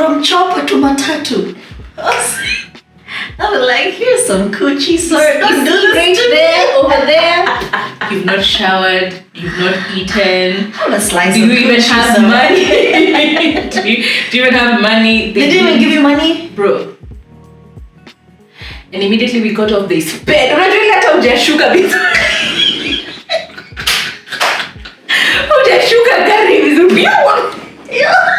from chopper to matatu. I was like, here's some coochie, sir. Don't do this to there, over there. You've not showered. You've not eaten. Have a slice do of you even coochie, have sir. money? do you even have money? They didn't even give you money? Bro. And immediately we got off the sped. I'm not doing that out there, sugar bit. Oh, the sugar curry is a pure. Yeah.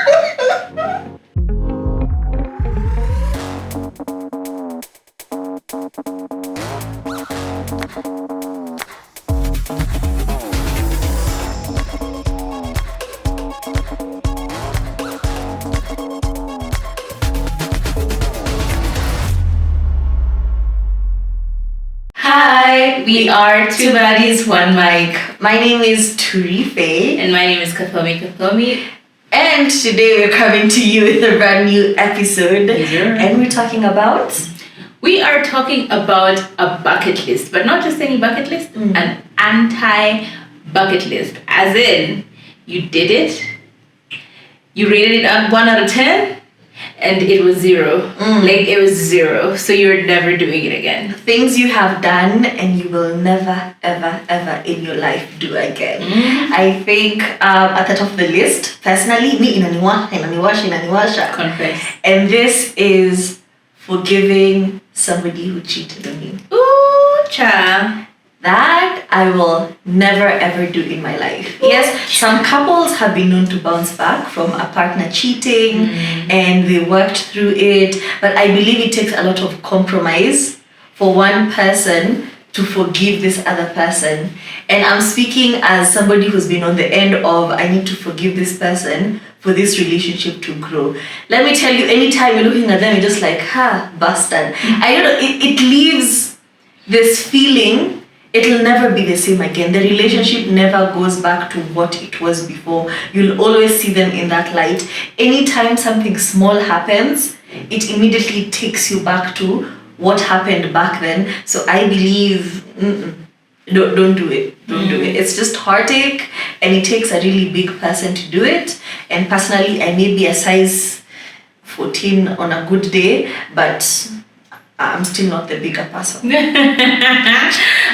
Hi, we are Two Bodies, One Mic. My name is Turife. And my name is Kathomi. And today we're coming to you with a brand new episode. Yes, sir. And we're talking about... We are talking about a bucket list, but not just any bucket list, an anti-bucket list. As in, you did it, you rated it at 1 out of 10, and it was 0. Like, it was 0. So you're never doing it again. Things you have done and you will never, ever, ever in your life do again. I think at the top of the list, personally, me inaniwasha. Confess. And this is forgiving somebody who cheated on you. Ooh, cha. That I will never ever do in my life. Yes, some couples have been known to bounce back from a partner cheating and they worked through it. But I believe it takes a lot of compromise for one person to forgive this other person. And I'm speaking as somebody who's been on the end of, I need to forgive this person for this relationship to grow. Let me tell you, anytime you're looking at them, you're just like, bastard. I don't know, it leaves this feeling. It'll never be the same again. The relationship never goes back to what it was before. You'll always see them in that light. Anytime something small happens, it immediately takes you back to what happened back then. So I believe, don't do it. Don't do it. It's just heartache, and it takes a really big person to do it. And personally, I may be a size 14 on a good day, but I'm still not the bigger person.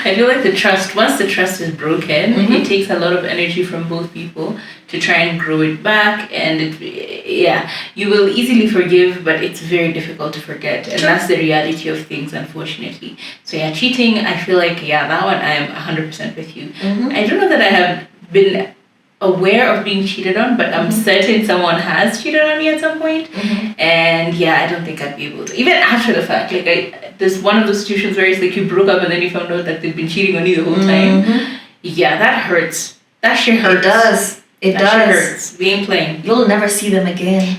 I feel like once the trust is broken, it takes a lot of energy from both people to try and grow it back. And you will easily forgive, but it's very difficult to forget. And that's the reality of things, unfortunately. So cheating, I feel like, that one I am 100% with you. I don't know that I have been aware of being cheated on, but I'm certain someone has cheated on me at some point. And I don't think I'd be able to, even after the fact. Like, there's one of those situations where it's like you broke up and then you found out that they've been cheating on you the whole time. That hurts. That shit hurts. It does. Shit hurts. We ain't playing. You'll never see them again.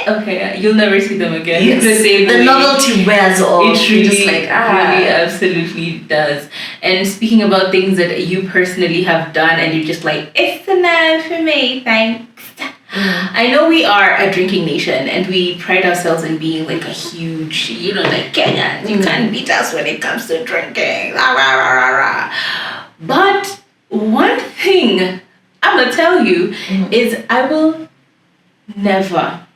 Okay, you'll never see them again. Yes. The same way. The novelty wears off. It really, just like, really absolutely does. And speaking about things that you personally have done and you're just like, it's enough for me, thanks. I know we are a drinking nation and we pride ourselves in being like a huge, like Kenyans. You can't beat us when it comes to drinking. Rah, rah, rah, rah, rah. But one thing I'm going to tell you is I will never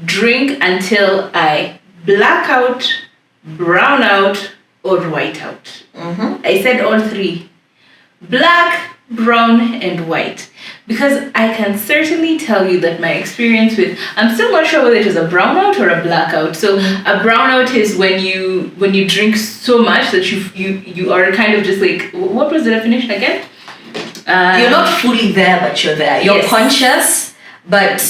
drink until I black out, brown out, or white out. I said all three. Black, brown, and white. Because I can certainly tell you that my experience with, I'm still not sure whether it was a brownout or a blackout. So a brownout is when you drink so much that you are kind of just like, what was the definition again? You're not fully there, but you're there. You're conscious, but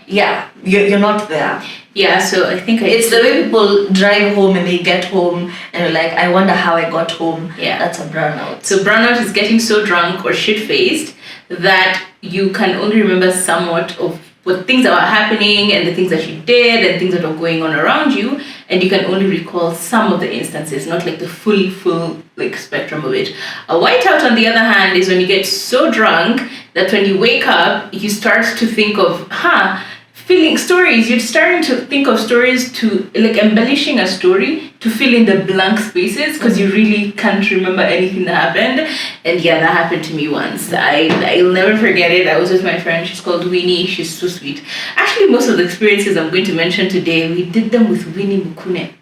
you're not there. Yeah, so I think it's the way people drive home and they get home and they're like, I wonder how I got home. Yeah. That's a brownout. So brownout is getting so drunk or shit-faced that you can only remember somewhat of what things that were happening and the things that you did and things that were going on around you, and you can only recall some of the instances, not like the full like spectrum of it. A whiteout, on the other hand, is when you get so drunk that when you wake up, you start to think of, filling stories. You're starting to think of stories to like embellishing a story to fill in the blank spaces because you really can't remember anything that happened. And yeah, that happened to me once. I'll never forget it. I was with my friend. She's called Winnie. She's so sweet. Actually, most of the experiences I'm going to mention today, we did them with Winnie Mukune.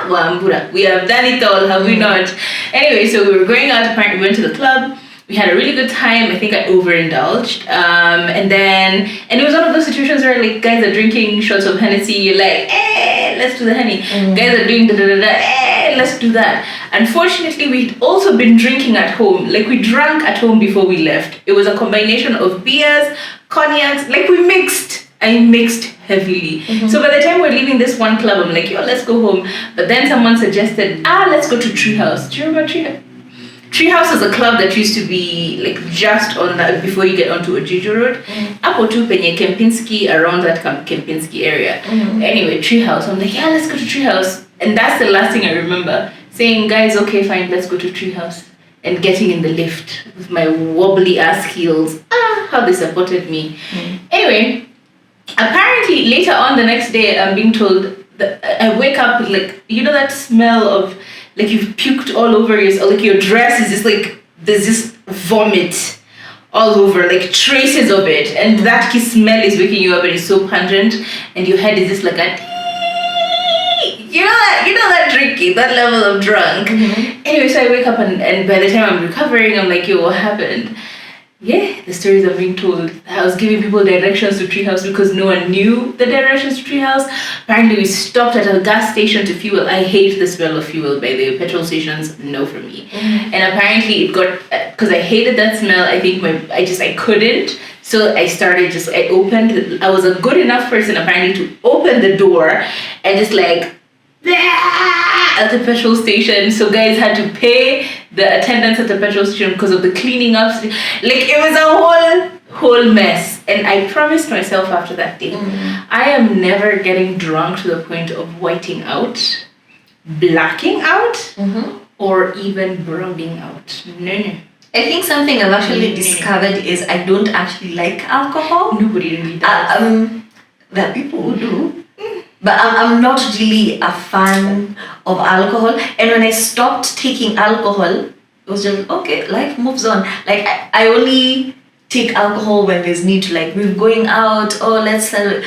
Wambura. We have done it all, have we not? Anyway, so we were going out. Apparently, we went to the club. We had a really good time. I think I overindulged. And it was one of those situations where like guys are drinking shots of Hennessy. You're like, let's do the Henny. Guys are doing let's do that. Unfortunately, we'd also been drinking at home. Like we drank at home before we left. It was a combination of beers, cognacs. Like we mixed. I mixed heavily. So by the time we're leaving this one club, I'm like, yo, let's go home. But then someone suggested, let's go to Treehouse. Do you remember Treehouse? Treehouse is a club that used to be like just on that before you get onto Ojiji Road. Apo tu penye Kempinski, around that Kempinski area. Anyway, Treehouse. I'm like, let's go to Treehouse. And that's the last thing I remember. Saying, guys, okay, fine, let's go to Treehouse. And getting in the lift with my wobbly ass heels. How they supported me. Anyway, apparently later on the next day, I'm being told that I wake up with like, you know that smell of like you've puked all over yourself, like your dress is just like, there's this vomit all over, like traces of it. And that smell is waking you up and it's so pungent and your head is just like a, you know that drinking, that level of drunk. Anyway, so I wake up and by the time I'm recovering, I'm like, yo, what happened? Yeah, the stories are being told. I was giving people directions to Treehouse because no one knew the directions to Treehouse. Apparently, we stopped at a gas station to fuel. I hate the smell of fuel, by the way. Petrol stations, no for me. And apparently, it got, because I hated that smell, I think I couldn't. So I opened, I was a good enough person apparently to open the door and just like, at the petrol station. So guys had to pay the attendants at the petrol station because of the cleaning up. Like it was a whole mess. And I promised myself after that day, I am never getting drunk to the point of whiting out, blacking out, or even browning out. No. I think something I've actually discovered is I don't actually like alcohol. Nobody really does. There are people who do. But I'm not really a fan of alcohol. And when I stopped taking alcohol, it was just, okay, life moves on. Like, I only take alcohol when there's need to, like, we're going out, let's have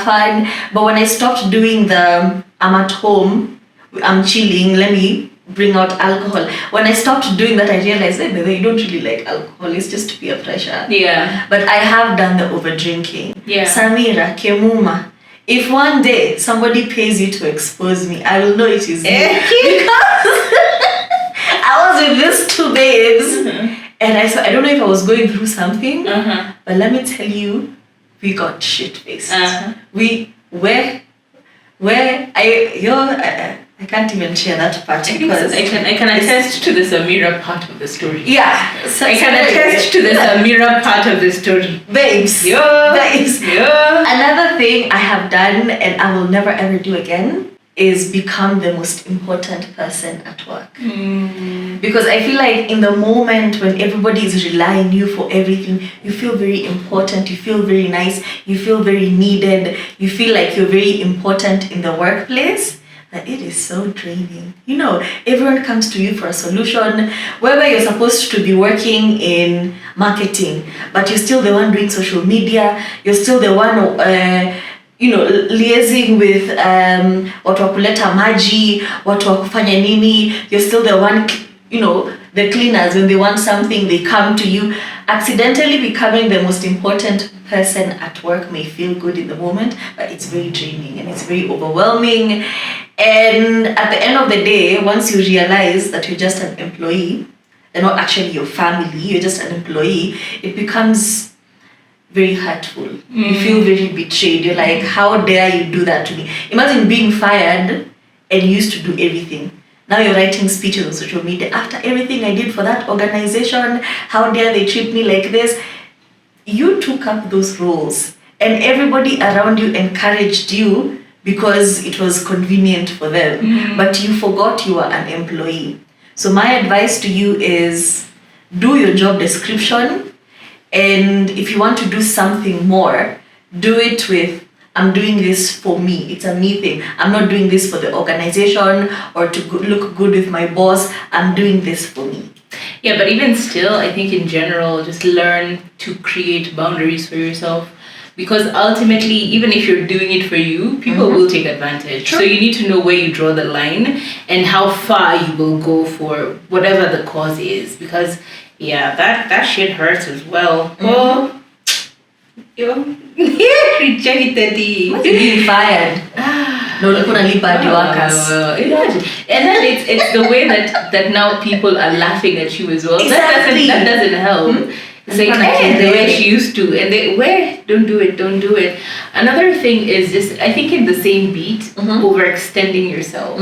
fun. But when I stopped doing I'm at home, I'm chilling, let me bring out alcohol. When I stopped doing that, I realized, you don't really like alcohol, it's just peer pressure. Yeah. But I have done the over drinking. Yeah. Samira, Kemuma. If one day somebody pays you to expose me, I will know it is you. Because I was with these two babes and I don't know if I was going through something, but let me tell you, we got shit-faced. I can't even share that part because I can attest to the Samira part of the story. Yeah. So I can attest to the Samira part of the story. Babes. Another thing I have done and I will never ever do again is become the most important person at work. Because I feel like in the moment when everybody is relying on you for everything, you feel very important, you feel very nice, you feel very needed, you feel like you're very important in the workplace. It is so draining. Everyone comes to you for a solution. Whether you're supposed to be working in marketing, but you're still the one doing social media, you're still the one, liaising with watu wa kuleta maji, watu wa kufanya nini, you're still the one, the cleaners, when they want something, they come to you. Accidentally becoming the most important person at work may feel good in the moment, but it's very draining and it's very overwhelming. And at the end of the day, once you realize that you're just an employee, and not actually your family, you're just an employee, it becomes very hurtful. You feel very betrayed. You're like, how dare you do that to me? Imagine being fired and you used to do everything. Now you're writing speeches on social media. After everything I did for that organization, how dare they treat me like this? You took up those roles and everybody around you encouraged you because it was convenient for them. But you forgot you are an employee. So my advice to you is do your job description. And if you want to do something more, do it with, I'm doing this for me. It's a me thing. I'm not doing this for the organization or to look good with my boss. I'm doing this for me. Yeah, but even still, I think in general, just learn to create boundaries for yourself. Because ultimately, even if you're doing it for you, people will take advantage. True. So you need to know where you draw the line and how far you will go for whatever the cause is. Because, yeah, that shit hurts as well. Oh, yo, rejected. Being fired. No, look on a bad workers. Imagine. And then it's the way that now people are laughing at you as well. Exactly. That doesn't help. It's like, hey, the way she used to, and don't do it. Another thing is just, I think in the same beat, overextending yourself.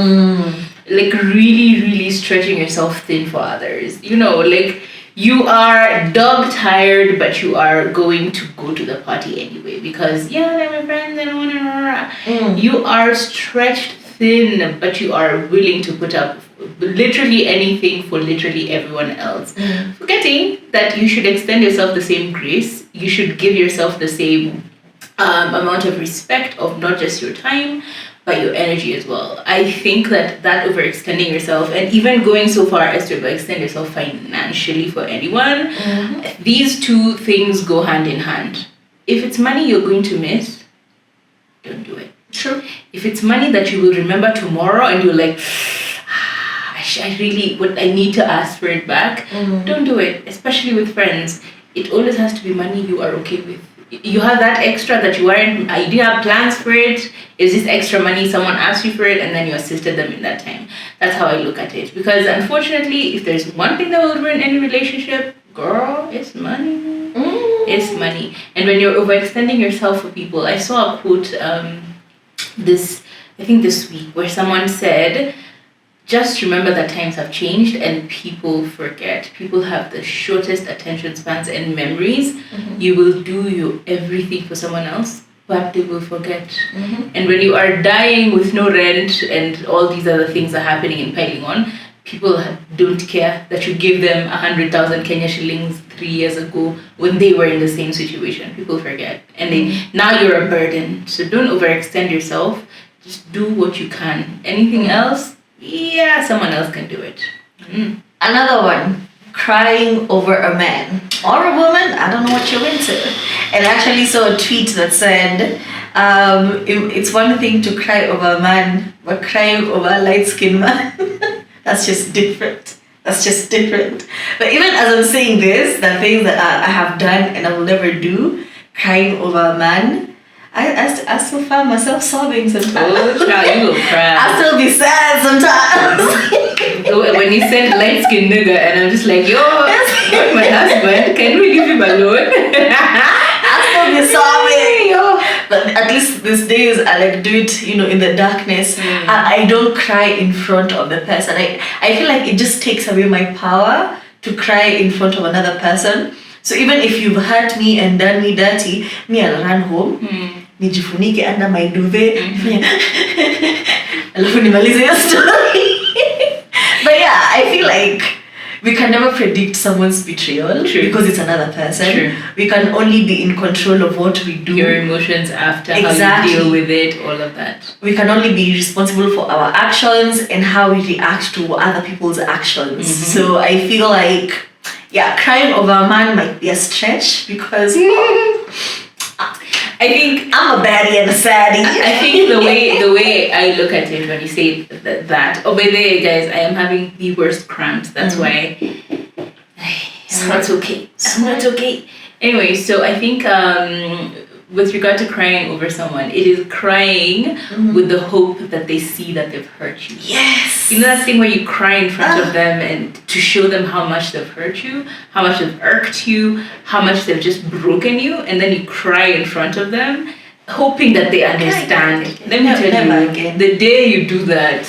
Like really, really stretching yourself thin for others. You know, like you are dog tired, but you are going to go to the party anyway because, yeah, they're my friends, I don't want to. You are stretched thin, but you are willing to put up literally anything for literally everyone else. Forgetting that you should extend yourself the same grace, you should give yourself the same amount of respect of not just your time, but your energy as well. I think that overextending yourself and even going so far as to overextend yourself financially for anyone, these two things go hand in hand. If it's money you're going to miss, don't do it. True. If it's money that you will remember tomorrow and you're like, I need to ask for it back, don't do it, especially with friends. It always has to be money you are okay with. You have that extra that you didn't have plans for it. It's just extra money, someone asked you for it, and then you assisted them in that time. That's how I look at it. Because unfortunately, if there's one thing that will ruin any relationship, girl, it's money. It's money. And when you're overextending yourself for people, I saw a quote this week where someone said, just remember that times have changed and people forget. People have the shortest attention spans and memories. You will do everything for someone else, but they will forget. And when you are dying with no rent and all these other things are happening and piling on, people don't care that you gave them 100,000 Kenya shillings 3 years ago when they were in the same situation. People forget. And now you're a burden. So don't overextend yourself. Just do what you can. Anything else? Yeah, someone else can do it. Another one, crying over a man or a woman, I don't know what you're into. And I actually saw a tweet that said, it's one thing to cry over a man, but crying over a light-skinned man, that's just different. But even as I'm saying this, the things that I have done and I will never do, crying over a man, I still find myself sobbing sometimes. Oh, child, you will cry. I still be sad sometimes. When you said light skinned nigga, and I'm just like, yo, my husband, can we leave him alone? I still be sobbing, yo. But at least these days I like do it, in the darkness. I don't cry in front of the person. I feel like it just takes away my power to cry in front of another person. So even if you've hurt me and done me dirty, I'll run home. Nijifunike under my duvet. Alafu nimalize hiyo story. But yeah, I feel like we can never predict someone's betrayal. True. Because it's another person. True. We can only be in control of what we do. Your emotions after, Exactly. how you deal with it, all of that. We can only be responsible for our actions and how we react to other people's actions. So I feel like, yeah, crying over a man might be a stretch because I think I'm a baddie and a saddie. I think the way I look at it when you say that. Oh, by the way, guys, I am having the worst cramps. That's why I'm not okay. I'm not okay. Anyway, so I think with regard to crying over someone, it is crying with the hope that they see that they've hurt you. Yes. You know that thing where you cry in front of them and to show them how much they've hurt you, how much they've irked you, how much they've just broken you, and then you cry in front of them, hoping that they understand. Let me tell you, again. the day you do that.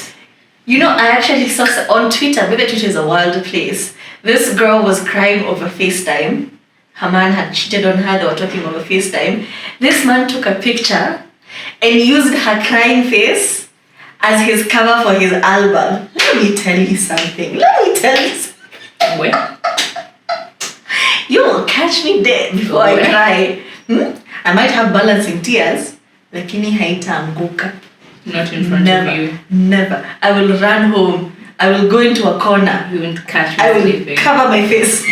I actually saw on Twitter, maybe Twitter is a wild place. This girl was crying over FaceTime. Her man had cheated on her, they were talking over FaceTime. This man took a picture and used her crying face as his cover for his album. Let me tell you something. Wait. You will catch me dead before I cry. I might have balancing tears, lakini haitaanguka. Not in front Never, of you. never. I will run home. I will go into a corner. You won't catch me I will sleeping. cover my face.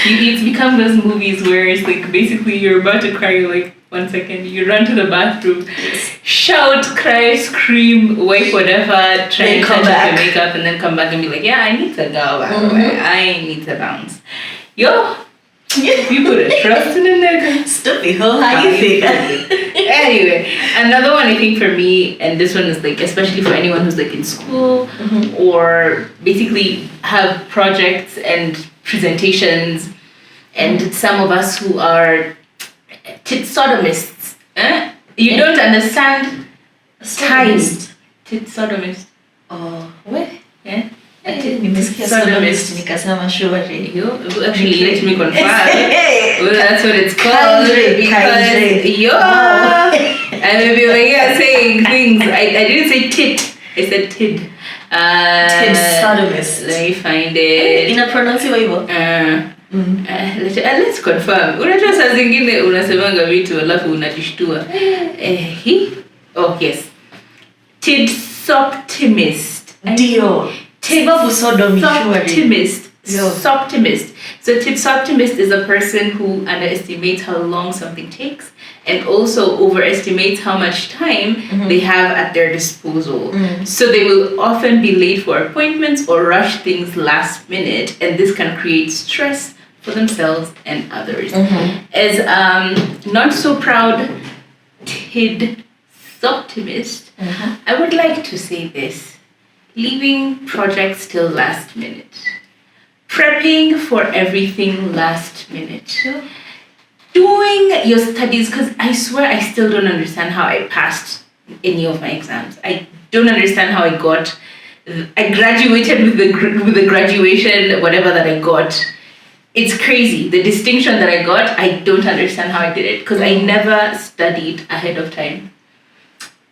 It's become those movies where it's like basically you're about to cry, you're like, 1 second, you run to the bathroom, shout, cry, scream, wipe whatever, try and touch up your makeup, and then come back and be like, yeah, I need to go. I need to bounce. Yo, you put a trust in a nigga. Stupid, how you think? Anyway, another one I think for me, and this one is like especially for anyone who's like in school or basically have projects and presentations, and some of us who are tit sodomists. You don't understand time. Tit sodomist. Oh, what? Yeah. Nimesikia sodomist nikasema sure. Actually, let me confirm. Well, that's what it's called. And they'll be like, yeah, saying things. I didn't say tit. I said tid. Tit sodomist. Let me find it. Inapronouncewa hivyo? Let's confirm. Unajua saa zingine unasemanga vitu alafu unajishtua. Oh yes. Tid Optimist. Ndio. Sababu sodomy Optimist. Optimist. So tips optimist is a person who underestimates how long something takes and also overestimates how much time they have at their disposal. So they will often be late for appointments or rush things last minute, and this can create stress for themselves and others. As not so proud tid optimist, I would like to say this. Leaving projects till last minute. Prepping for everything last minute. Doing your studies, because I swear I still don't understand how I passed any of my exams. I don't understand how I graduated with the graduation, whatever that I got. It's crazy. The distinction that I got, I don't understand how I did it because I never studied ahead of time.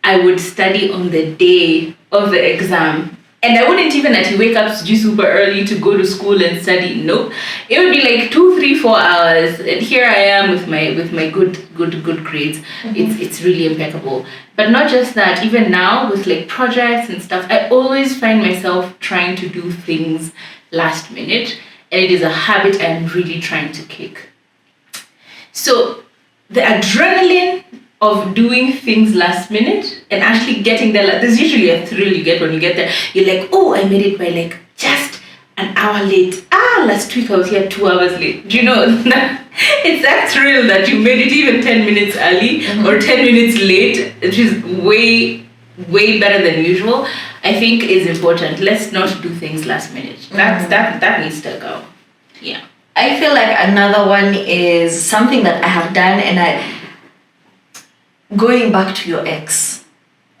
I would study on the day of the exam. And I wouldn't even actually wake up super early to go to school and study. No, it would be like 2, 3, 4 hours, and here I am with my good grades. It's really impeccable. But not just that. Even now with like projects and stuff, I always find myself trying to do things last minute, and it is a habit I'm really trying to kick. So the adrenaline of doing things last minute and actually getting there, there's usually a thrill you get when you get there. You're like, oh, I made it by like just an hour late. Last week I was here 2 hours late. Do you know? It's that thrill that you made it even 10 minutes early or 10 minutes late, which is way better than usual. I think is important. Let's not do things last minute. That needs to go. Yeah. I feel like another one is something that I have done, and going back to your ex.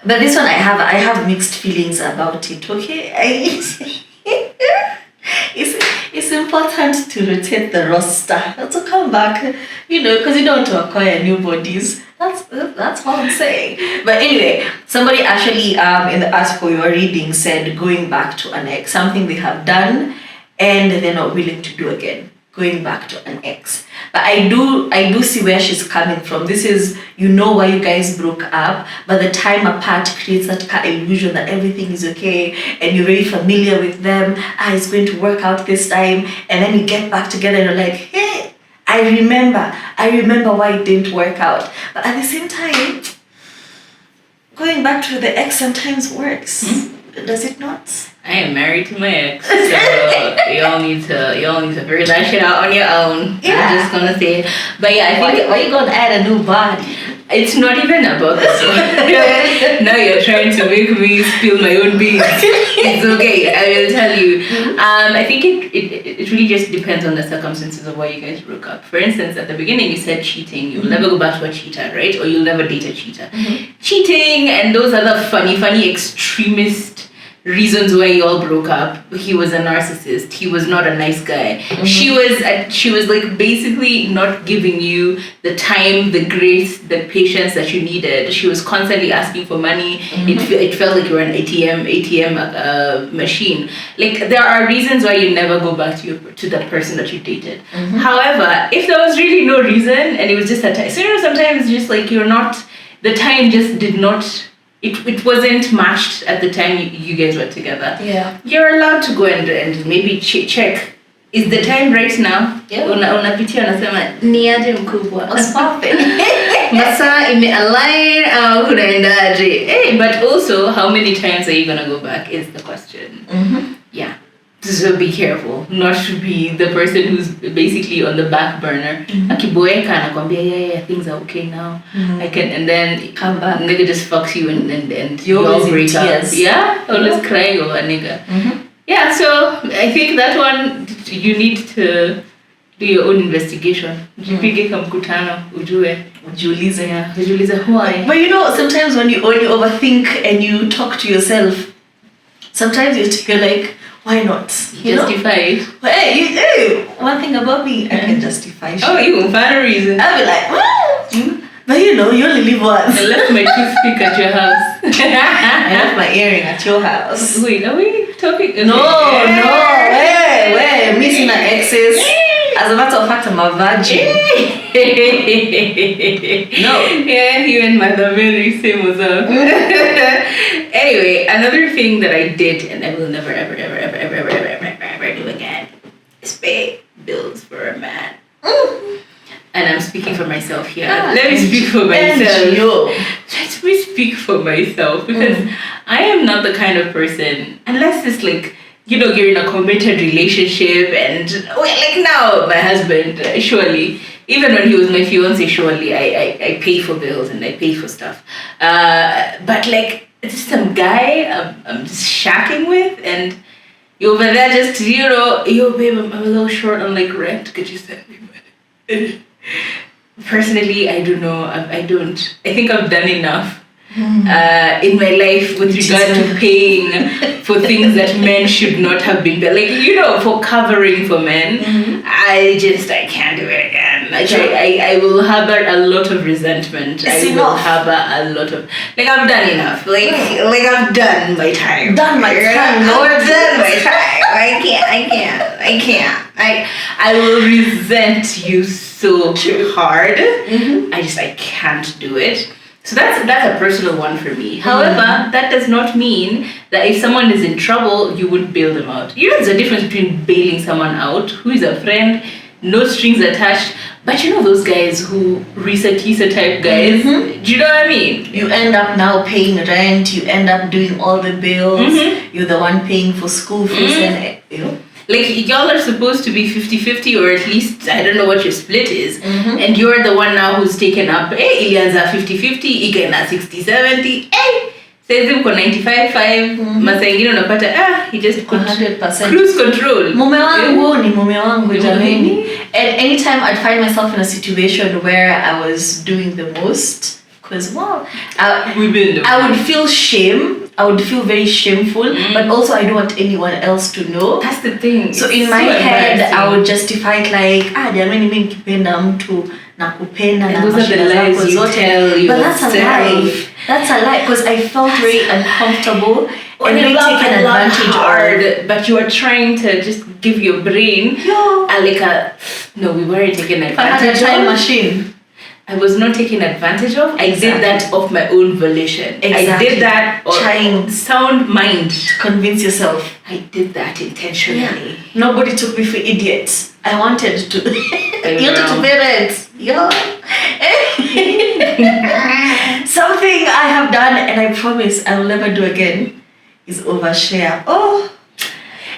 But this one I have mixed feelings about it, okay? It's important to rotate the roster, to come back, because you don't want to acquire new bodies. That's all I'm saying. But anyway, somebody actually in the article you were reading said going back to an ex, something they have done and they're not willing to do again. Going back to an ex. But I do see where she's coming from. This is, why you guys broke up, but the time apart creates that illusion that everything is okay and you're very familiar with them. It's going to work out this time, and then you get back together and you're like, hey, I remember why it didn't work out. But at the same time, going back to the ex sometimes works. Does it not? I am married to my ex, so y'all need to figure that shit out on your own. Yeah. I'm just gonna say it. But yeah, I think why you gonna add a new body? It's not even about this. Now you're trying to make me spill my own beans. It's okay, I will tell you. I think it really just depends on the circumstances of why you guys broke up. For instance, at the beginning you said cheating. You'll never go back to a cheater, right? Or you'll never date a cheater. Cheating and those other funny extremist reasons why you all broke up. He was a narcissist. He was not a nice guy. She was like basically not giving you the time, the grace, the patience that you needed. She was constantly asking for money. It felt like you were an ATM machine. Like there are reasons why you never go back to that person that you dated. However, if there was really no reason and it was just a time, so sometimes just like the time just did not. It wasn't matched at the time you guys were together. Yeah. You're allowed to go and maybe check. Is the time right now? Yeah. Unapitia unasema ni aje mkubwa. Masaa ime-align kunaendaje. Hey, but also how many times are you gonna go back is the question. Yeah. So be careful not to be the person who's basically on the back burner. Akiboeka anakwambia yeah, things are okay now. I can, and then come back. Nigga just fucks you and you You're all break up. tears. Yeah, always crying over a nigga. Yeah, so I think that one you need to do your own investigation. Jipige kamkutano ujue. Ujiulize. Ujiulize why. But sometimes when you overthink and you talk to yourself, sometimes you're like, why not? Justify it. Hey, one thing about me, I can justify shit. Oh, you can find a reason. I'll be like, but you only live once. I left my toothpick at your house. I left my earring at your house. Wait, are we talking? No, we're missing an excess. As a matter of fact, I'm a virgin. No. Yeah, you and Mother Mary, same as us. Anyway, another thing that I did and I will never, ever, ever, ever, ever, ever, ever, ever, ever do again is pay bills for a man. And I'm speaking for myself here. Let me speak for myself. Let me speak for myself because I am not the kind of person, unless it's like, you're in a committed relationship and like now my husband, surely, even when he was my fiance, surely I pay for bills and I pay for stuff. But like just some guy I'm just shacking with and you're over there just, yo babe, I'm a little short on like rent. Could you send me money? Personally, I don't know. I think I've done enough in my life with regard to paying for things that men should not have been like for covering for men. I can't do it again. Like I will harbor a lot of resentment. Will harbor a lot of I've done enough. Like I've done my time. Done my time. Lord, done my time. I can't. I will resent you so hard. I can't do it. So that's a personal one for me. However, that does not mean that if someone is in trouble, you would bail them out. There's a difference between bailing someone out, who is a friend, no strings attached, but those guys who Risa type guys, do you know what I mean? You end up now paying rent, you end up doing all the bills, you're the one paying for school fees and like y'all are supposed to be 50-50 or at least I don't know what your split is, and you're the one now who's taken up. Hey, Ilianza 50-50, Ikaena 60-70. Hey, says him 95-5. Masa ingine unapata he just 100% cruise control. Mume wangu ni mume wangu jamani. And anytime I'd find myself in a situation where I was doing the most, because I would feel shame. I would feel very shameful, but also I don't want anyone else to know. That's the thing. So in my head, I would justify it like, jamani mimi nikipenda mtu nakupenda na mashida zako zote. But that's a lie. That's a lie because I felt very uncomfortable and very taken advantage of. But you are trying to just give your brain no, we weren't taking advantage of. If I had a time machine. I was not taken advantage of. I did that of my own volition. Exactly. I did that trying sound mind to convince yourself. I did that intentionally. Yeah. Nobody took me for idiots. I wanted to. You wanted to parents. Something I have done and I promise I will never do again is overshare.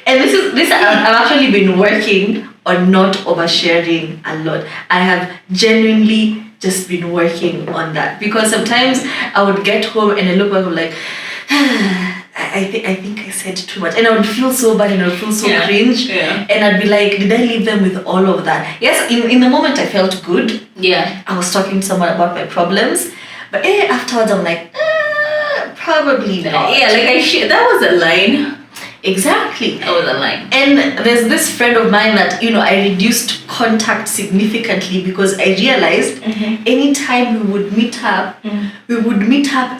And this I've actually been working on not oversharing a lot. I have genuinely just been working on that because sometimes I would get home and I look back and I'm like, I think I said too much, and I would feel so bad and I would feel so cringe, and I'd be like, did I leave them with all of that? Yes, in the moment I felt good. Yeah, I was talking to someone about my problems, but afterwards I'm like, Probably not. Yeah, like that was a line. Exactly. That was a line. And there's this friend of mine that, I reduced contact significantly because I realized anytime we would meet up, and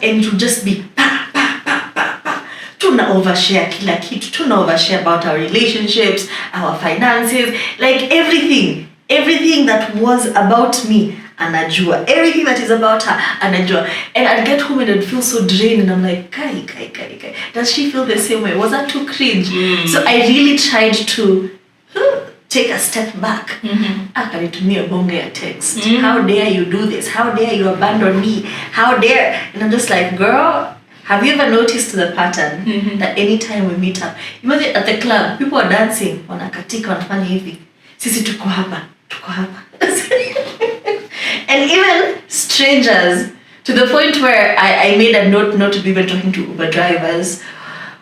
it would just be pa, pa, pa, pa, pa. Tuna overshare kila kitu. Tuna overshare about our relationships, our finances, like everything. Everything that was about me, anajua. Everything that is about her, anajua. And I'd get home and I'd feel so drained and I'm like, kai. Does she feel the same way? Was that too cringe? So I really tried to take a step back. Akanitumia bonge ya text. How dare you do this? How dare you abandon me? How dare? And I'm just like, girl, have you ever noticed the pattern that anytime we meet up, imagine at the club, people are dancing, wanakatika, wanafanya hivi. Sisi tuko hapa. And even strangers, to the point where I made a note not to be even talking to Uber drivers,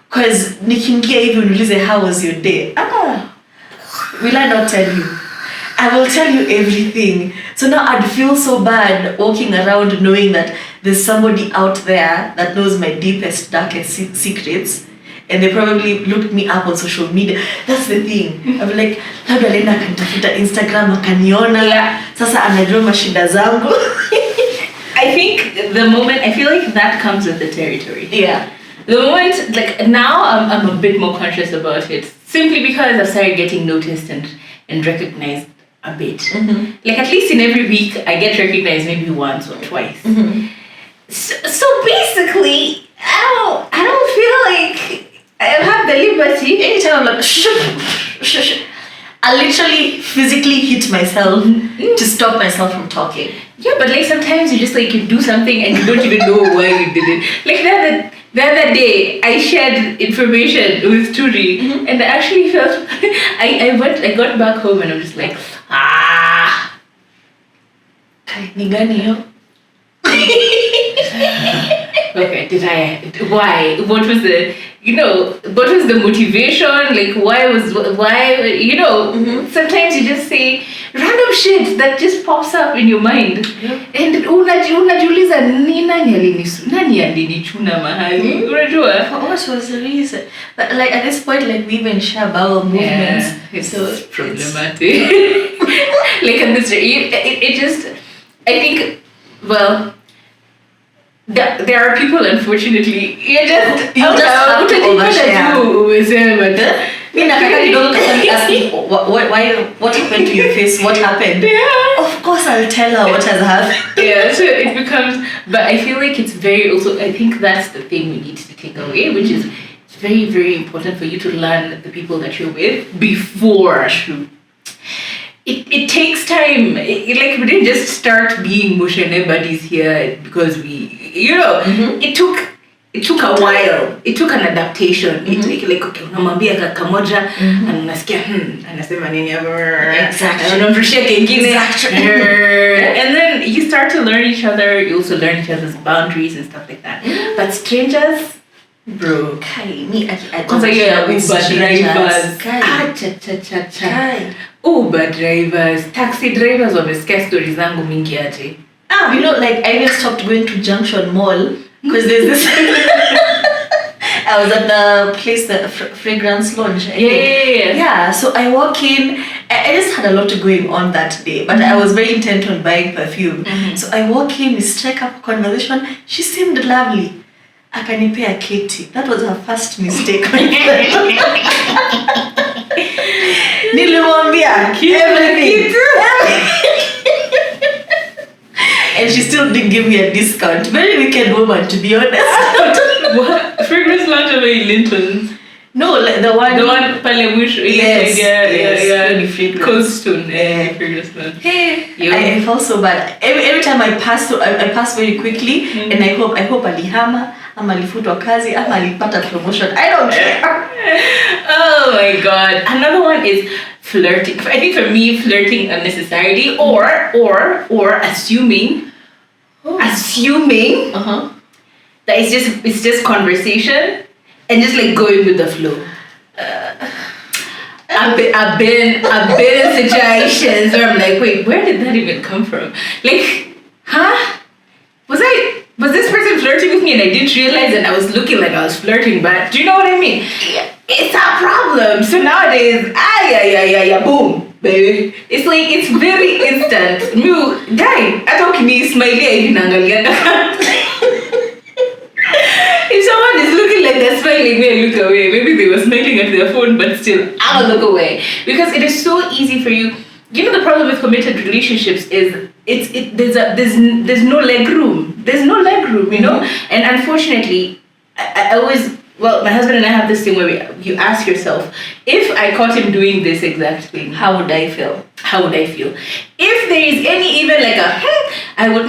because nikiingia hivi uniulize how was your day? Will I not tell you? I will tell you everything. So now I'd feel so bad walking around knowing that there's somebody out there that knows my deepest, darkest secrets. And they probably looked me up on social media. That's the thing. I'm like, labda Lena akanitafuta Instagram akaniona. Sasa anajua mashida zangu. I feel like that comes with the territory. Yeah. The moment, like now I'm a bit more conscious about it. Simply because I've started getting noticed and recognized a bit. Like at least in every week I get recognized maybe once or twice. So basically, I don't feel like I have the liberty. Anytime I'm like, shh. I literally physically hit myself to stop myself from talking. Yeah, but like sometimes you just like you do something and you don't even know why you did it. Like the other day I shared information with Turi and I actually felt I got back home and I'm just like Ni gani hiyo? Okay, why? What was the motivation? Like, sometimes you just say random shit that just pops up in your mind. And unajiuliza nani alinichuna mahali? Unajua? What was the reason? But like at this point, like we even share bowel movements. Yeah, it's problematic. Like at this, it just, I think, well, there are people, unfortunately, you just have to overshare. What happened to your face? What happened? Yeah. Of course I'll tell her what has happened. Yeah, so it becomes, but I feel like it's very also, I think that's the thing we need to take away, which is it's very, very important for you to learn the people that you're with before a shoot. It takes time. Like we didn't just start being Mushene buddies here because it took a while. It took an adaptation. It took like okay, unamwambia kamoja and unasikia anasema nini Exactly. And then you start to learn each other. You also learn each other's boundaries and stuff like that. But strangers, bro. I don't share with strangers. Uber drivers, taxi drivers wamesikia stories zangu mingi aje. Like I even stopped going to Junction Mall because there's this. I was at the place, the fragrance launch. Yeah. So I walk in. I just had a lot going on that day, but I was very intent on buying perfume. So I walk in, we strike up a conversation. She seemed lovely. Akanipea Katie. That was her first mistake. Nilimwambia everything. And she still didn't give me a discount. Very wicked woman, to be honest. What? Fragrance launch over in Linton's? No, like the one pale mwisho. Yes. Cold Stone. Fragrance launch. Hey, I felt so bad. Every time I pass through, I pass very quickly, and I hope alihama, ama alifutwa kazi, ama alipata promotion. I don't care. Oh my god. Another one is flirting. I think for me, flirting unnecessarily or assuming that it's just conversation and just like going with the flow. I've been in situations where I'm like, wait, where did that even come from? Like, huh? Was this person flirting with me and I didn't realize that I was looking like I was flirting, but do you know what I mean? Yeah. It's a problem. So nowadays, boom, baby. It's like, it's very instant. Guy, I talk me smiley even if someone is looking like they're smiling, may look away. Maybe they were smiling at their phone, but still, I'll look away. Because it is so easy for you. You know, the problem with committed relationships is there's no leg room. There's no leg room, you know? And unfortunately, I always, well, my husband and I have this thing where you ask yourself, if I caught him doing this exact thing, How would I feel? how would I feel? If there is any even like a I would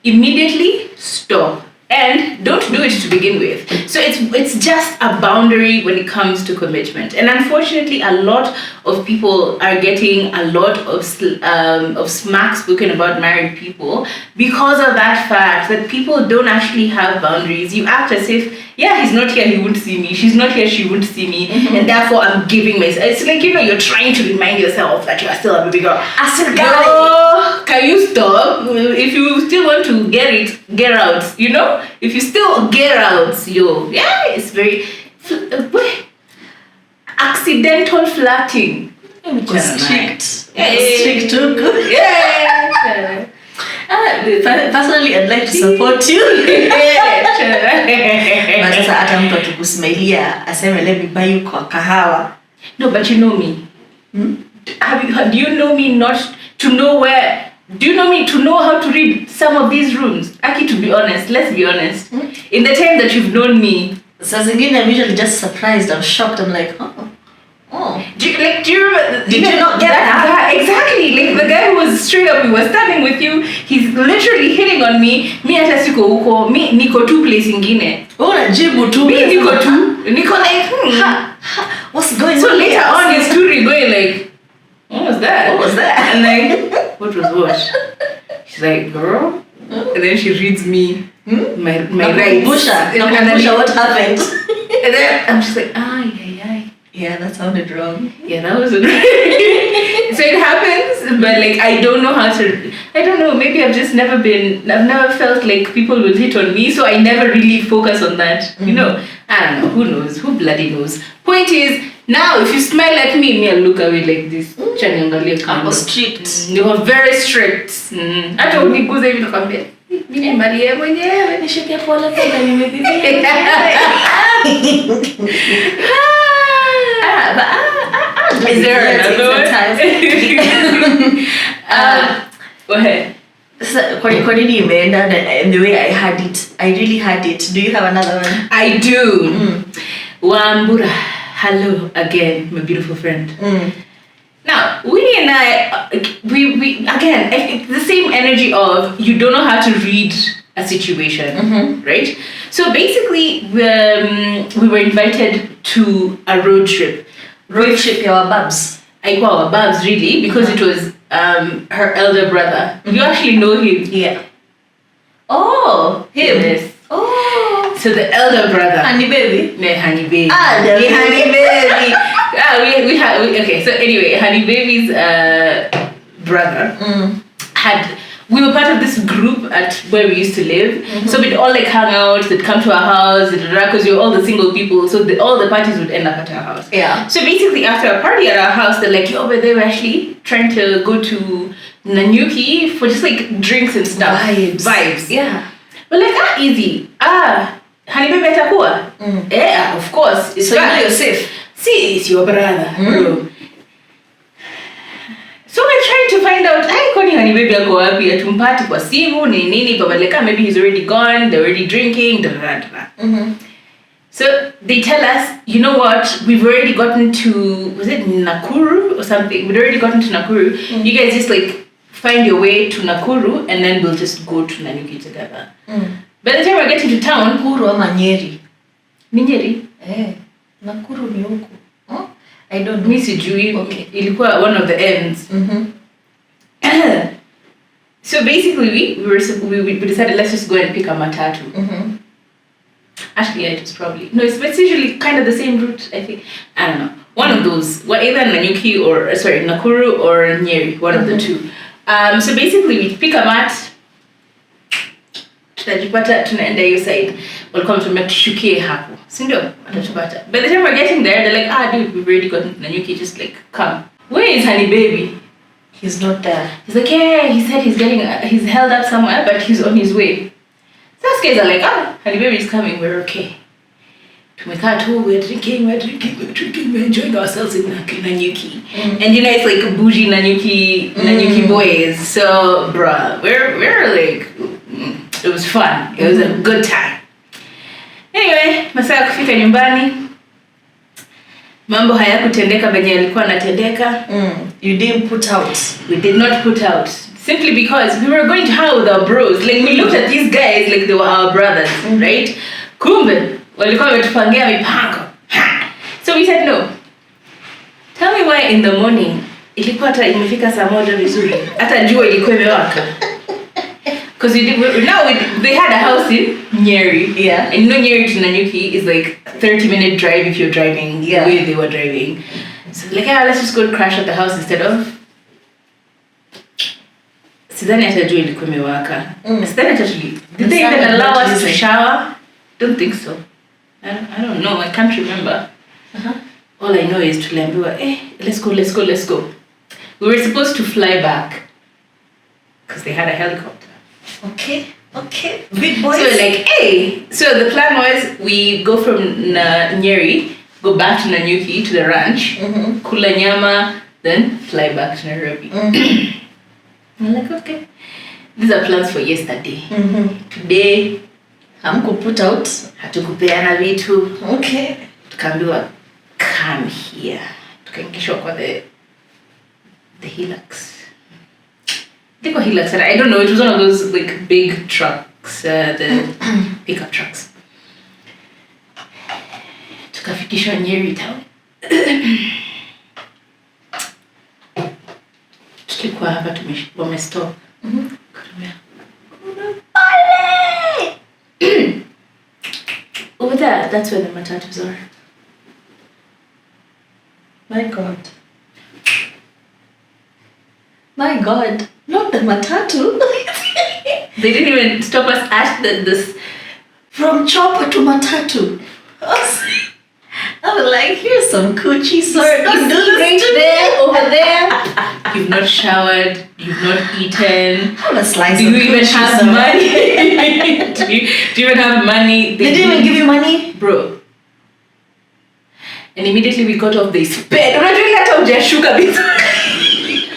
immediately stop. And don't do it to begin with. So it's just a boundary when it comes to commitment. And unfortunately, a lot of people are getting a lot of smack spoken about married people because of that fact that people don't actually have boundaries. You act as if, yeah, he's not here, he won't see me. She's not here, she won't see me. And therefore, I'm giving myself. It's like, you know, you're trying to remind yourself that you are still a baby girl. As a Girl, can you stop? If you still want to get out, you know? If you still get out, it's very accidental flirting. Strict. Strict too good. Yeah. Personally, I'd like to support you. But sasa hata mtu akikusmailia aseme let me buy you kwa kahawa. No, but you know me. Do you know me not to know where? Do you know me to know how to read some of these rooms? Aki, to be honest, let's be honest. In the time that you've known me, Saa zingine I'm usually just surprised. I'm shocked. I'm like, oh. do you remember? Did you not get that? Guy? Exactly. Like the guy who was straight up, he was standing with you. He's literally hitting on me. Me hata siko huko. Me niko tu place ingine. Unajibu tu. Me niko tu. Niko like, what's going on? So later on, his story going like, what was that? What was that? And like, what was what? She's like, girl. And then she reads me my rights. Nakumbusha, what happened? And then I'm just like, Yeah, that sounded wrong. Yeah, that was it. So it happens, but like I don't know how to. I don't know. Maybe I've never felt like people will hit on me, so I never really focus on that. You know, I don't know. Who knows? Who bloody knows? Point is, now if you smile at me, I'll look away like this. I'm strict. You are very strict. Hata uniguze hivi nakwambia. Mimi Maria mwenyewe. Nishike pole pole nimebibia. Is there another one? Go ahead. So, kwa nini imeenda and the way I had it, I really had it. Do you have another one? I do. Wambura, hello again, my beautiful friend. Now, Winnie and I, we again, it's the same energy of you don't know how to read a situation, right? So basically, we were invited to a road trip. Road trip, our babs. Our babs, really, because it was her elder brother. You actually know him. Yeah. Oh, him. Yes. Oh. So the elder brother. Honey baby. No, honey baby. The honey baby. Okay, so anyway, honey baby's brother we were part of this group at where we used to live. So we'd all like hang out, they'd come to our house, because we were all the single people, so all the parties would end up at our house. Yeah. So basically after a party at our house, they're like, but they were actually trying to go to Nanyuki for just like drinks and stuff. Vibes. Yeah. But like, easy. Honey baby atakuwa? Yeah, of course. So you know you're safe. See, it's your brother, bro. So we're trying to find out, kwani honey baby ako wapi, atumpati kwa simu, nini, but like, maybe he's already gone, they're already drinking, So they tell us, you know what, we've already gotten to, was it Nakuru or something? We'd already gotten to Nakuru. You guys just like find your way to Nakuru and then we'll just go to Nanyuki together. By the time we're getting to town, Nakuru ama Nyeri? Ni Nyeri? Nakuru ni huku. I don't know. Mi sijui. Okay. Ilikuwa one of the ends. So basically, we decided let's just go and pick a matatu. Actually, yeah, it was probably it's usually kind of the same route. I think I don't know. One of those, either Nanyuki or Nakuru or Nyeri, one of the two. So basically, we pick a mat. tunajipata tunaenda hiyo side, walikuwa wametuambia tushukie hapo, si ndio? Watatupata. By the time we're getting there, they're like, dude, we've already gotten to Nanyuki, just like, come. Where is Honey Baby? He's not there. He's like, yeah, he said he's held up somewhere, but he's on his way. So those guys are like, Honey Baby is coming, we're okay. Tumekaa tu, we're drinking, we're enjoying ourselves in Nanyuki. And you know, it's like bougie Nanyuki boys. So, bruh, we're like, it was fun. It was a good time. Anyway, masaa ya kufika nyumbani, mambo hayakutendeka venye yalikuwa yanatendeka. You didn't put out. We did not put out. Simply because we were going to hang with our bros. Like, we looked at these guys like they were our brothers, right? Kumbe, walikuwa wametupangia mipango. So we said no. Tell me why in the morning ilikuwa hata imefika saa moja vizuri. Hata jua ilikuwa imewaka. Because they had a house in Nyeri. Yeah. And you know Nyeri to Nanyuki is like 30-minute drive if you're driving the way they were driving. So like, let's just go crash at the house instead of. Sidhani hata jua ilikuwa imewaka. Sidhani hata did they even allow us to shower? Don't think so. I don't know. I can't remember. All I know is tuliambiwa, let's go. We were supposed to fly back because they had a helicopter. Okay. Big boys. So we're like, so the plan was we go from Nyeri, go back to Nanyuki to the ranch, kula nyama, then fly back to Nairobi. I'm like, okay. These are plans for yesterday. Today, hamkuput out. Hatukupeana vitu. Okay. Tukaambiwa, come here. Tukaingishwa kwa the Hilux. I think Hilux. I don't know. It was one of those like big trucks, the pickup trucks. Tukafikishwa Nyeri town. Tulikuwa hapa wamestop. Over there, that's where the matatus are. My God. Not the matatu. They didn't even stop us at this. From chopper to matatu. I was like, here's some coochie sort. Right there, over there. You've not showered. You've not eaten. Have a slice Do of you even have money? do you even have money? They didn't even give you money? Bro. And immediately we got off the sped. Unajua hata hujashuka vizuri.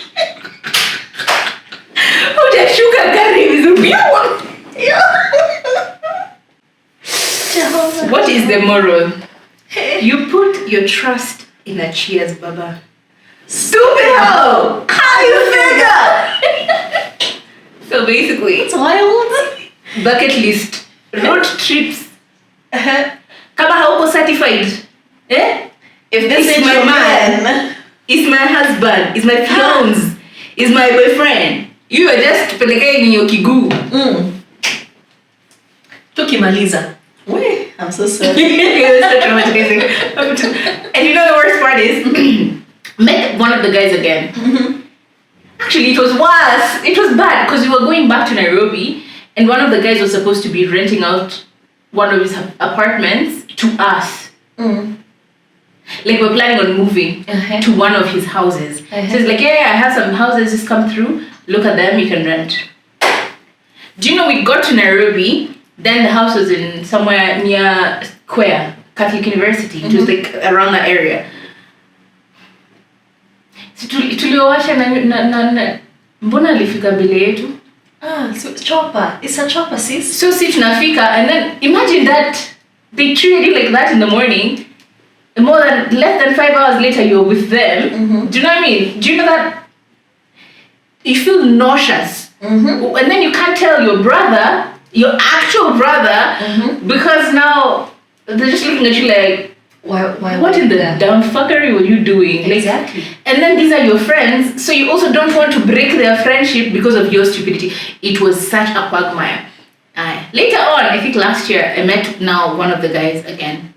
Hujashuka gari vizuri. What is the moral? You put your trust in a cheers, Baba. Stupid hoe! How you figure? So basically, it's wild. Bucket list, road trips. Kama hauko certified, If this is my man, is my husband, is my fiance, is my boyfriend, you are just pelekea in your kiguu. Tukimaliza. Wait, I'm so sorry. It was so traumatizing. And you know the worst part is, met one of the guys again. Actually, it was worse. It was bad because we were going back to Nairobi, and one of the guys was supposed to be renting out one of his apartments to us. Like we're planning on moving to one of his houses. So it's like, I have some houses, just come through, look at them, you can rent. Do you know we got to Nairobi, then the house was in somewhere near Square, Catholic University. It was like around that area. So tuliowasha na mbona alifika mbele yetu? So chopper. It's a chopper, sis. So si tunafika, and then imagine that they treated you like that in the morning. Less than 5 hours later, you're with them. Do you know what I mean? Do you know that you feel nauseous? And then you can't tell your brother, your actual brother, because now they're just looking at you like, why what in the damn fuckery were you doing? Exactly. And then these are your friends, so you also don't want to break their friendship because of your stupidity. It was such a quagmire. Later on, I think last year, I met now one of the guys again.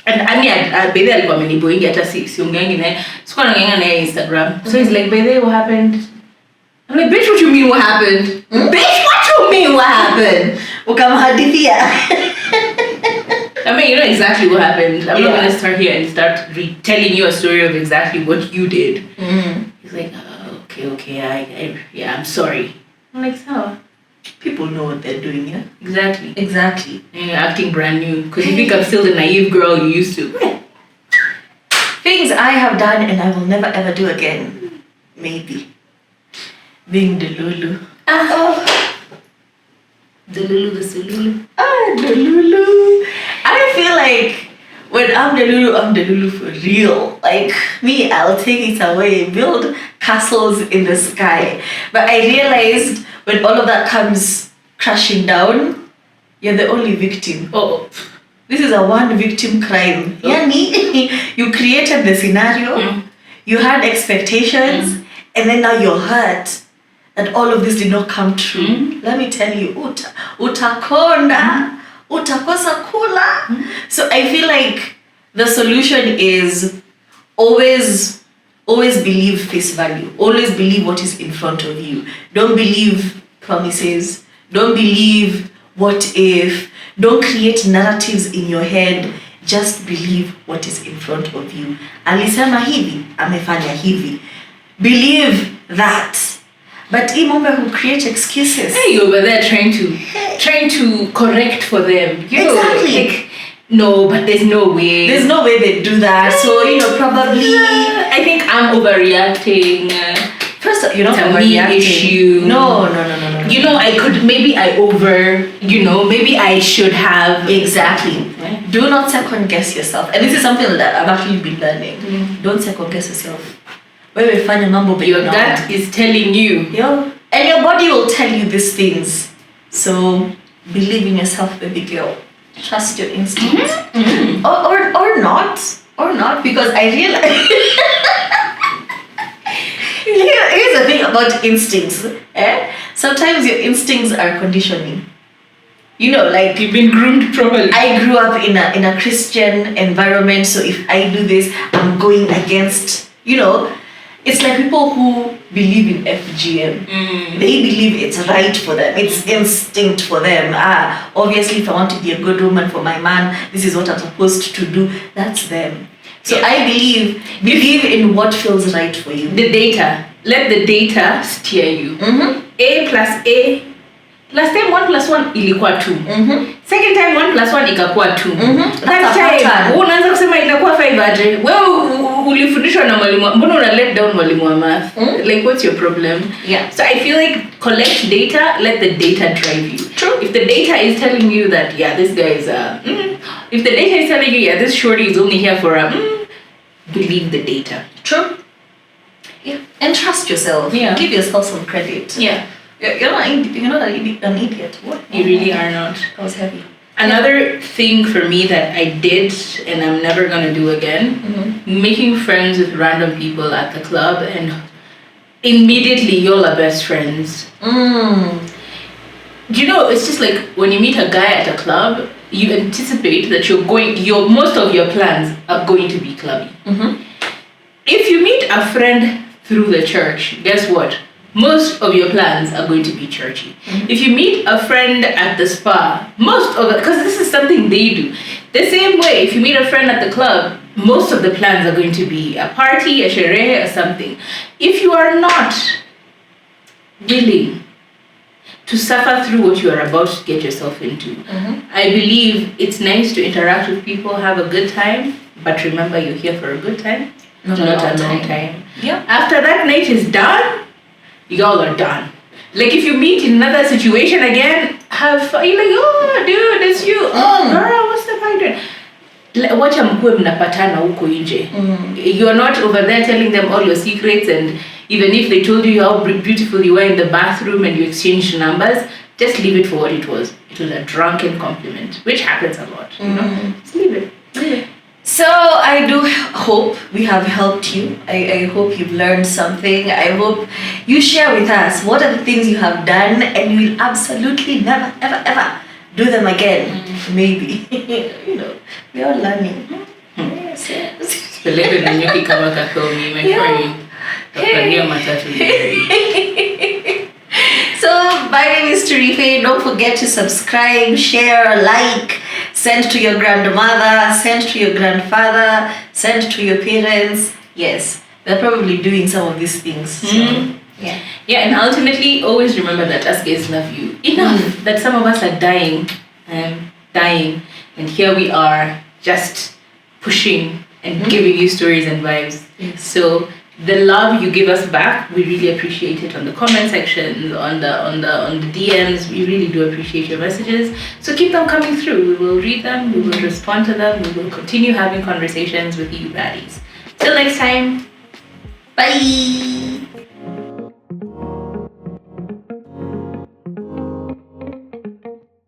And I mean, by the alikuwa ameniboingi hata siungangi naye. Sikuwa naongea naye Instagram. So he's like, by the way, what happened? I'm like, bitch, what you mean what happened? Bitch, what you mean what happened? Ukamhadithia. I mean, you know exactly what happened. I'm not Yeah. going to start here and start telling you a story of exactly what you did. He's like, oh, okay, yeah, I'm sorry. I'm like, so? People know what they're doing, yeah? Exactly. Exactly. And you're acting brand new. Because you think I'm still the naive girl you used to. Things I have done and I will never ever do again. Maybe. Being Delulu. Delulu the Sululu. Delulu. I feel like when I'm Delulu for real. Like me, I'll take it away, build castles in the sky. But I realized when all of that comes crashing down, you're the only victim. Oh. This is a one victim crime. Oh. Yani, you created the scenario, you had expectations, and then now you're hurt that all of this did not come true. Let me tell you, utakonda, utakosa kula. So I feel like the solution is always believe face value. Always believe what is in front of you. Don't believe promises. Don't believe what if. Don't create narratives in your head. Just believe what is in front of you. Alisema hivi, amefanya hivi. Believe that. But imombe who create excuses. Hey, you over there trying to correct for them. You know, Exactly. like, no, but there's no way. There's no way they do that. So, probably. I think I'm overreacting. First, you're not It's a me overreacting. issue. No. You know, maybe I should have. Exactly. Do not second guess yourself. And this is something that I've actually been learning. Don't second guess yourself. Wewe fanya mambo bila Your gut is telling you. And your body will tell you these things. So believe in yourself, baby girl. Trust your instincts. Or not. Or not, because I realize here's the thing about instincts. Sometimes your instincts are conditioning. Like You've been groomed properly. I grew up in a Christian environment, so if I do this, I'm going against, it's like people who believe in FGM. They believe it's right for them. It's instinct for them. Obviously, if I want to be a good woman for my man, this is what I'm supposed to do. That's them. So I believe in what feels right for you. The data. Let the data steer you. A plus A. Last time 1 plus 1 ilikuwa 2. Second time 1 plus 1 ikakuwa 2. Third time unaanza kusema itakuwa 5 aje. Wewe ulifundishwa na mwalimu. Mbona una let down mwalimu wa math? Like, what's your problem? Yeah. So I feel like collect data, let the data drive you. True. If the data is telling you that this guy is if the data is telling you this shorty is only here for believe the data. True. Yeah. And trust yourself. Yeah. Give yourself some credit. Yeah. You're not an idiot. What? You really are not. That was heavy. Another thing for me that I did and I'm never gonna do again, making friends with random people at the club, and immediately you're all best friends. It's just like when you meet a guy at a club, you anticipate that most of your plans are going to be clubby. If you meet a friend through the church, guess what? Most of your plans are going to be churchy. If you meet a friend at the spa, because this is something they do. The same way, if you meet a friend at the club, most of the plans are going to be a party, a sherehe, or something. If you are not willing to suffer through what you are about to get yourself into, I believe it's nice to interact with people, have a good time, but remember you're here for a good time, not a long time. Yeah. After that night is done, y'all are done. Like if you meet in another situation again, have fun. You're like, oh dude, it's you. Oh girl, what's the fight? Wacha mkuwe mnapatana huko nje. You're not over there telling them all your secrets, and even if they told you how beautiful you were in the bathroom and you exchanged numbers, just leave it for what it was. It was a drunken compliment, which happens a lot. Just leave it. So I do hope we have helped you. I hope you've learned something. I hope you share with us what are the things you have done and you will absolutely never, ever, ever do them again. Maybe. We are learning. Yes. Peleke na nyuki kama kakomi, my friend. Tapalia matatu. So My name is Tarife. Don't forget to subscribe, share, like, send to your grandmother, send to your grandfather, send to your parents. Yes, they're probably doing some of these things. So, yeah. Yeah, and ultimately, always remember that us guys love you enough that some of us are dying, and here we are just pushing and giving you stories and vibes. Yes. So the love you give us back, we really appreciate it on the comment section, on the DMs. We really do appreciate your messages. So keep them coming through. We will read them. We will respond to them. We will continue having conversations with you baddies. Till next time. Bye.